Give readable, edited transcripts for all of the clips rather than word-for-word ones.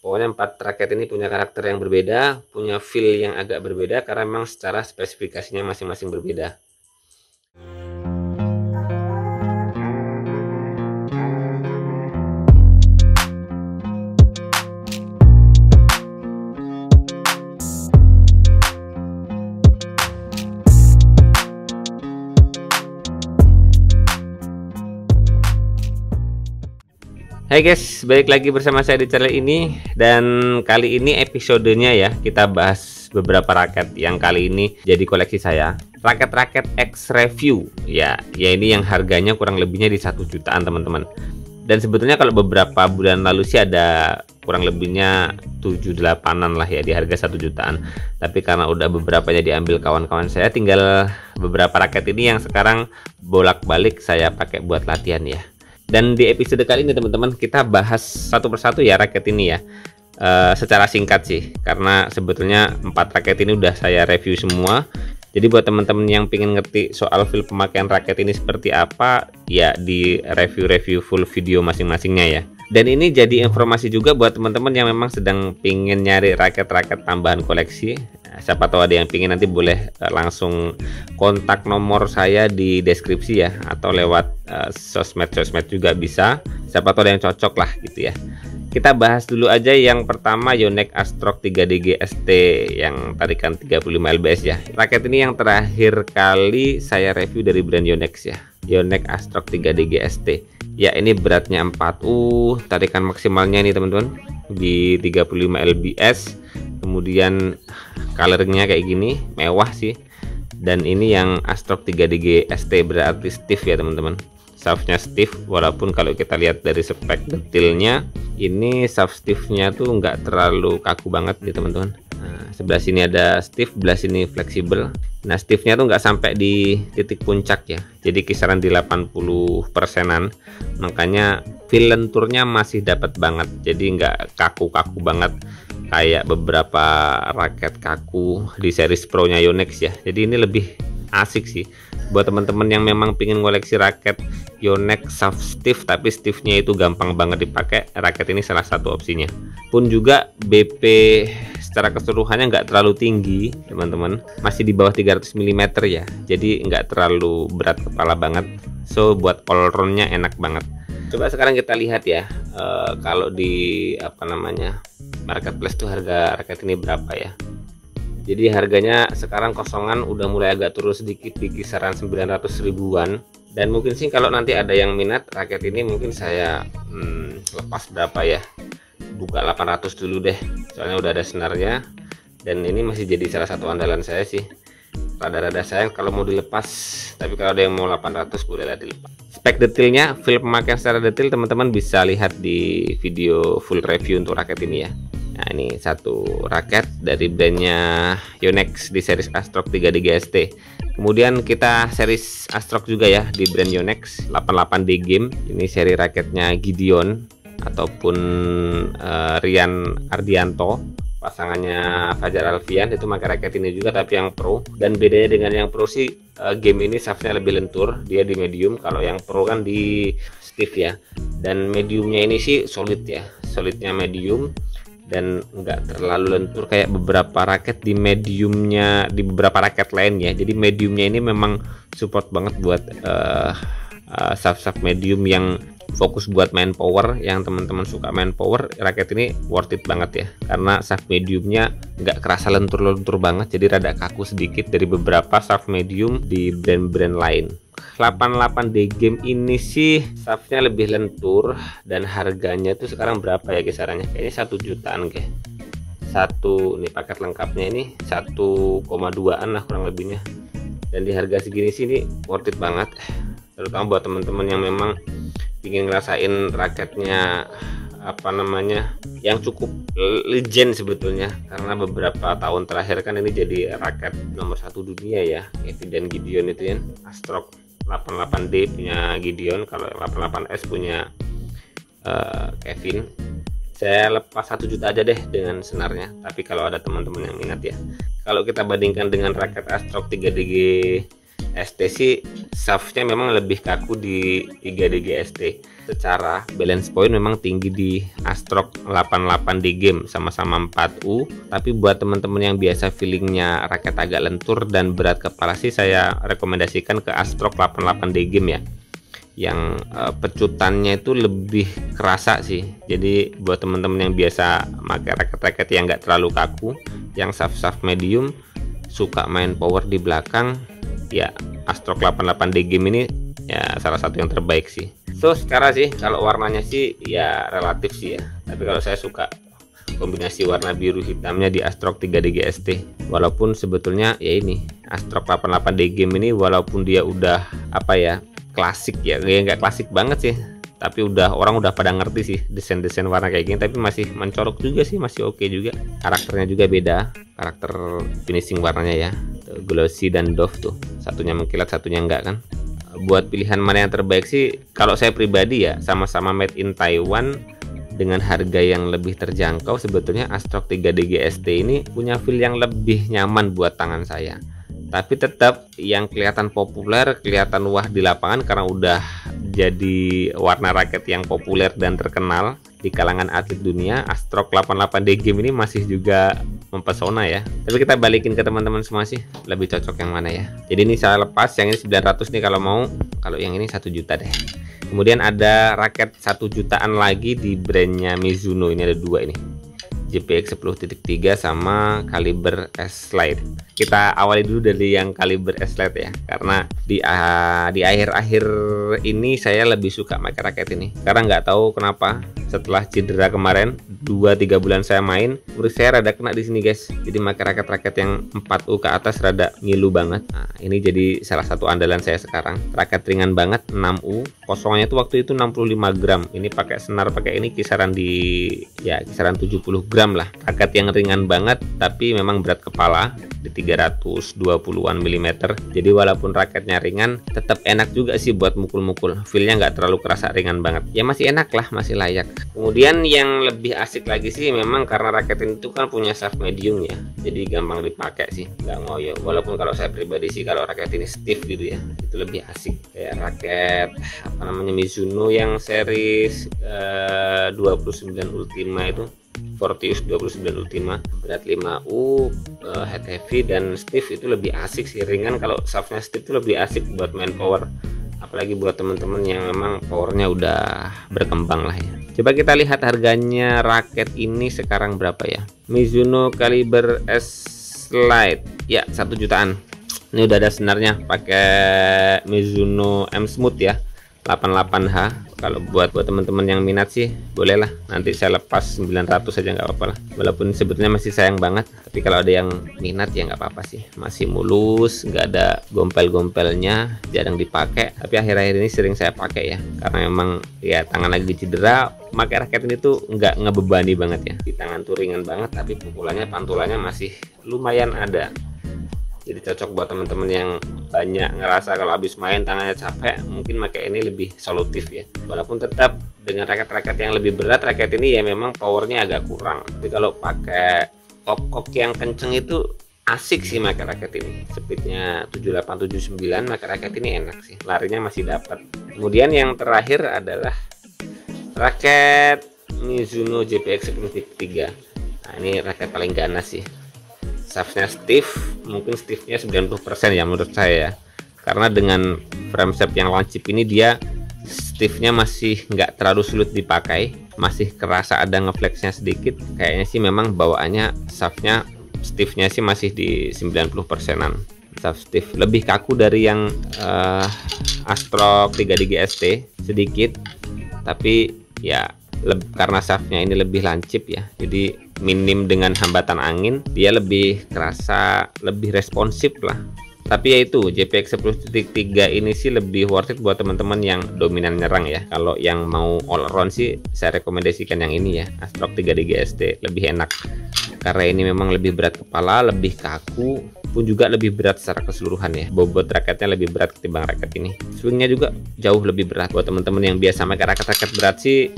Pokoknya 4 raket ini punya karakter yang berbeda, punya feel yang agak berbeda karena memang secara spesifikasinya masing-masing berbeda. Hai guys, balik lagi bersama saya di channel ini. Dan kali ini episodenya ya, kita bahas beberapa raket yang kali ini jadi koleksi saya. Raket-raket X review ya ini yang harganya kurang lebihnya di 1 jutaan teman-teman. Dan sebetulnya kalau beberapa bulan lalu sih ada kurang lebihnya 7-8an lah ya di harga 1 jutaan. Tapi karena udah beberapanya diambil kawan-kawan saya, tinggal beberapa raket ini yang sekarang bolak-balik saya pakai buat latihan ya. Dan di episode kali ini teman-teman, kita bahas satu persatu ya raket ini ya, secara singkat sih, karena sebetulnya 4 raket ini udah saya review semua. Jadi buat teman-teman yang pengen ngerti soal feel pemakaian raket ini seperti apa, ya di review full video masing-masingnya ya. Dan ini jadi informasi juga buat teman-teman yang memang sedang pengen nyari raket-raket tambahan koleksi. Siapa tahu ada yang pengen, nanti boleh langsung kontak nomor saya di deskripsi ya, atau lewat sosmed juga bisa. Siapa tahu ada yang cocok lah gitu ya. Kita bahas dulu aja yang pertama, Yonex Astrock 3DG ST yang tarikan 35 lbs ya. Raket ini yang terakhir kali saya review dari brand Yonex ya, Yonex Astrock 3DG ST. Ya ini beratnya 4, tarikan maksimalnya nih teman-teman di 35 lbs. Kemudian colornya kayak gini, mewah sih. Dan ini yang Astrock 3DG ST berarti stiff ya teman-teman. Shaftnya stiff, walaupun kalau kita lihat dari spek detailnya, ini shaft stiffnya tuh nggak terlalu kaku banget nih teman-teman. Nah, sebelah sini ada stiff, sebelah sini fleksibel. Nah, stiffnya tuh nggak sampai di titik puncak ya, jadi kisaran di 80%-an. Makanya feel lenturnya masih dapat banget, jadi nggak kaku-kaku banget kayak beberapa raket kaku di series Pro nya Yonex ya. Jadi ini lebih asik sih buat teman-teman yang memang pingin koleksi raket Yonex shaft stiff tapi stiffnya itu gampang banget dipakai. Raket ini salah satu opsinya. Pun juga BP secara keseluruhannya nggak terlalu tinggi teman-teman, masih di bawah 300 mm ya, jadi nggak terlalu berat kepala banget. So buat all roundnya enak banget. Coba sekarang kita lihat ya, kalau di marketplace tuh harga raket ini berapa ya. Jadi harganya sekarang kosongan udah mulai agak turun sedikit di kisaran 900 ribuan. Dan mungkin sih kalau nanti ada yang minat raket ini, mungkin saya lepas berapa ya, buka 800 dulu deh, soalnya udah ada senarnya. Dan ini masih jadi salah satu andalan saya sih. Rada-rada sayang kalau mau dilepas, tapi kalau ada yang mau 800 bolehlah dilepas. Spek detailnya, feel pemakaian secara detail teman-teman bisa lihat di video full review untuk raket ini ya. Nah ini satu raket dari brandnya Yonex di series Astrock 3DG ST. Kemudian kita series Astrock juga ya di brand Yonex 88D Game. Ini seri raketnya Gideon ataupun Rian Ardianto, pasangannya Fajar Alfian, itu pakai raket ini juga tapi yang pro. Dan bedanya dengan yang pro sih, game ini shaftnya lebih lentur, dia di medium, kalau yang pro kan di stiff ya. Dan mediumnya ini sih solid ya, solidnya medium dan nggak terlalu lentur kayak beberapa raket di mediumnya di beberapa raket lain ya. Jadi mediumnya ini memang support banget buat shaft medium yang fokus buat main power. Yang teman-teman suka main power, raket ini worth it banget ya, karena shaft mediumnya nggak kerasa lentur-lentur banget, jadi rada kaku sedikit dari beberapa shaft medium di brand-brand lain. 88D Game ini sih shaftnya lebih lentur, dan harganya tuh sekarang berapa ya kisarannya, kayaknya 1 jutaan kayak satu nih paket lengkapnya ini 1,2an lah kurang lebihnya. Dan di harga segini sih ini worth it banget, terutama buat teman-teman yang memang ingin ngerasain raketnya yang cukup legend sebetulnya, karena beberapa tahun terakhir kan ini jadi raket nomor 1 dunia ya, Kevin dan Gideon itu ya. Astrock 88D punya Gideon, kalau 88S punya Kevin. Saya lepas 1 juta aja deh dengan senarnya, tapi kalau ada teman-teman yang minat ya. Kalau kita bandingkan dengan raket Astrock 3DG ST sih shaftnya memang lebih kaku di 3DG ST. Secara balance point memang tinggi di Astrok 88D Game, sama-sama 4U. Tapi buat teman-teman yang biasa feelingnya raket agak lentur dan berat kepala sih, saya rekomendasikan ke Astrok 88D Game ya, yang pecutannya itu lebih kerasa sih. Jadi buat teman-teman yang biasa pakai raket-raket yang nggak terlalu kaku, yang shaft medium, suka main power di belakang, ya Astrok 88D Game ini ya salah satu yang terbaik sih. So sekarang sih kalau warnanya sih ya relatif sih ya, tapi kalau saya suka kombinasi warna biru hitamnya di Astrok 3DG ST. Walaupun sebetulnya ya ini Astrok 88D Game ini, walaupun dia udah apa ya, klasik ya, nggak klasik banget sih, tapi orang udah pada ngerti sih desain warna kayak gini, tapi masih mencolok juga sih, masih oke juga. Karakternya juga beda, karakter finishing warnanya ya, glossy dan doff tuh, satunya mengkilat satunya enggak kan. Buat pilihan mana yang terbaik sih, kalau saya pribadi ya, sama-sama made in Taiwan dengan harga yang lebih terjangkau, sebetulnya Astrok 3DG ST ini punya feel yang lebih nyaman buat tangan saya. Tapi tetap yang kelihatan populer, kelihatan wah di lapangan karena udah jadi warna raket yang populer dan terkenal di kalangan atlet dunia, Astrok 88D Game ini masih juga mempesona ya. Tapi kita balikin ke teman-teman semua sih, lebih cocok yang mana ya. Jadi ini saya lepas, yang ini 900 nih kalau mau, kalau yang ini 1 juta deh. Kemudian ada raket 1 jutaan lagi di brandnya Mizuno, ini ada 2 ini, JPX 10.3 sama Caliber S-Lite. Kita awali dulu dari yang Caliber S-Lite ya, karena di akhir-akhir ini saya lebih suka pakai raket ini, karena nggak tahu kenapa setelah cedera kemarin 2-3 bulan saya main, kulit saya rada kena di sini guys. Jadi pakai raket-raket yang 4U ke atas rada ngilu banget. Nah, ini jadi salah satu andalan saya sekarang. Raket ringan banget, 6U, kosongnya tuh waktu itu 65 gram. Ini pakai senar, pakai ini kisaran kisaran 70 gram lah. Raket yang ringan banget tapi memang berat kepala di 320-an mm. Jadi walaupun raketnya ringan, tetap enak juga sih buat mukul-mukul. Feelnya nggak terlalu kerasa ringan banget. Ya masih enak lah, masih layak. Kemudian yang lebih asik lagi sih, memang karena raket ini tuh kan punya shaft medium ya, jadi gampang dipakai sih, nggak ngoyo. Walaupun kalau saya pribadi sih kalau raket ini stiff gitu ya, itu lebih asik. Kayak raket apa namanya Mizuno yang series 29 Ultima itu, Fortius 29 Ultima, berat 5U, head heavy dan stiff, itu lebih asik sih. Ringan kalau shaftnya stiff itu lebih asik buat main power, apalagi buat teman-teman yang memang powernya udah berkembang lah ya. Coba kita lihat harganya raket ini sekarang berapa ya. Mizuno Caliber S-Lite ya 1 jutaan. Ini udah ada senarnya, pakai Mizuno M Smooth ya, 88H. Kalau buat teman-teman yang minat sih bolehlah, nanti saya lepas 900 aja nggak apa-apa lah. Walaupun sebetulnya masih sayang banget, tapi kalau ada yang minat ya nggak apa-apa sih. Masih mulus, nggak ada gompel-gompelnya, jarang dipakai. Tapi akhir-akhir ini sering saya pakai ya, karena memang ya tangan lagi cedera, pakai raket ini tuh nggak ngebebani banget ya. Di tangan tuh ringan banget, tapi pukulannya, pantulannya masih lumayan ada. Jadi cocok buat teman-teman yang banyak ngerasa kalau habis main tangannya capek, mungkin pakai ini lebih solutif ya. Walaupun tetap dengan raket-raket yang lebih berat, raket ini ya memang powernya agak kurang. Tapi kalau pakai kok yang kenceng itu asik sih pakai raket ini. Speednya 7879, pakai raket ini enak sih. Larinya masih dapat. Kemudian yang terakhir adalah raket Mizuno JPX 10.3. Nah, ini raket paling ganas sih. Shaftnya stiff, mungkin stiffnya 90% ya menurut saya ya, karena dengan frame shaft yang lancip ini dia stiffnya masih nggak terlalu sulit dipakai, masih kerasa ada ngeflexnya sedikit. Kayaknya sih memang bawaannya shaftnya stiffnya sih masih di 90%an. Shaft stiff lebih kaku dari yang Astrok 3DG ST sedikit, tapi ya karena shaftnya ini lebih lancip ya, jadi minim dengan hambatan angin, dia lebih kerasa, lebih responsif lah. Tapi ya itu JPX 10.3 ini sih lebih worth it buat teman-teman yang dominan nyerang ya. Kalau yang mau all around sih saya rekomendasikan yang ini ya, Astrok 3DG ST, lebih enak karena ini memang lebih berat kepala, lebih kaku, pun juga lebih berat secara keseluruhan ya. Bobot raketnya lebih berat ketimbang raket ini. Swingnya juga jauh lebih berat. Buat teman-teman yang biasa pakai raket-raket berat sih,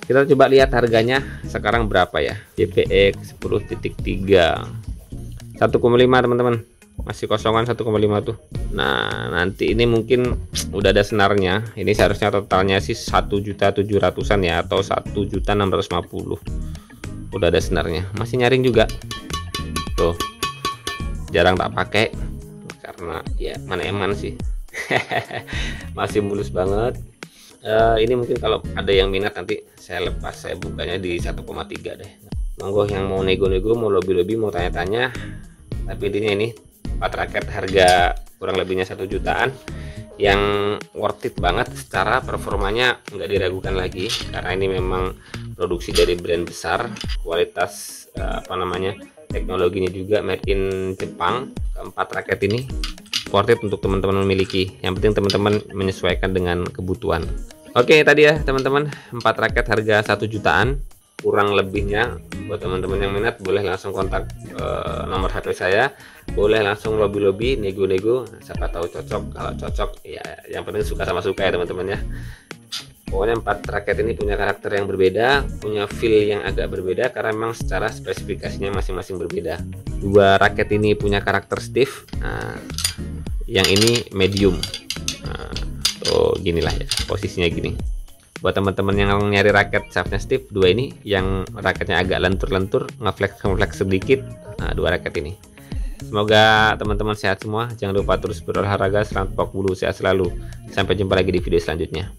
kita coba lihat harganya sekarang berapa ya. JPX 10.3 1,5 teman-teman. masih kosongan 1,5 tuh. Nah nanti ini mungkin udah ada senarnya. Ini seharusnya totalnya sih 1.700.000-an ya, atau 1.650.000. Udah ada senarnya, masih nyaring juga tuh. Jarang tak pakai karena ya mana eman sih. Masih mulus banget. Ini mungkin kalau ada yang minat nanti saya lepas, saya bukanya di 1,3 deh. Monggo yang mau nego-nego, mau lobby-lobby, mau tanya-tanya. Tapi intinya ini 4 raket harga kurang lebihnya 1 jutaan yang worth it banget. Secara performanya nggak diragukan lagi karena ini memang produksi dari brand besar, kualitas teknologinya juga made in Jepang. 4 raket ini worth it untuk teman-teman memiliki. Yang penting teman-teman menyesuaikan dengan kebutuhan. Oke, tadi ya teman-teman, 4 raket harga 1 jutaan kurang lebihnya. Buat teman-teman yang minat boleh langsung kontak nomor HP saya, boleh langsung lobby-lobby, nego-nego, siapa tahu cocok. Kalau cocok ya yang penting suka sama suka ya teman-teman ya. Pokoknya 4 raket ini punya karakter yang berbeda, punya feel yang agak berbeda karena memang secara spesifikasinya masing-masing berbeda. 2 raket ini punya karakter stiff, yang ini medium. Tuh ginilah ya posisinya gini. Buat teman-teman yang nyari raket shaftnya stiff, 2 ini yang raketnya agak lentur-lentur, ngeflex sedikit. 2 raket ini. Semoga teman-teman sehat semua. Jangan lupa terus berolahraga, selamat bulu, sehat selalu. Sampai jumpa lagi di video selanjutnya.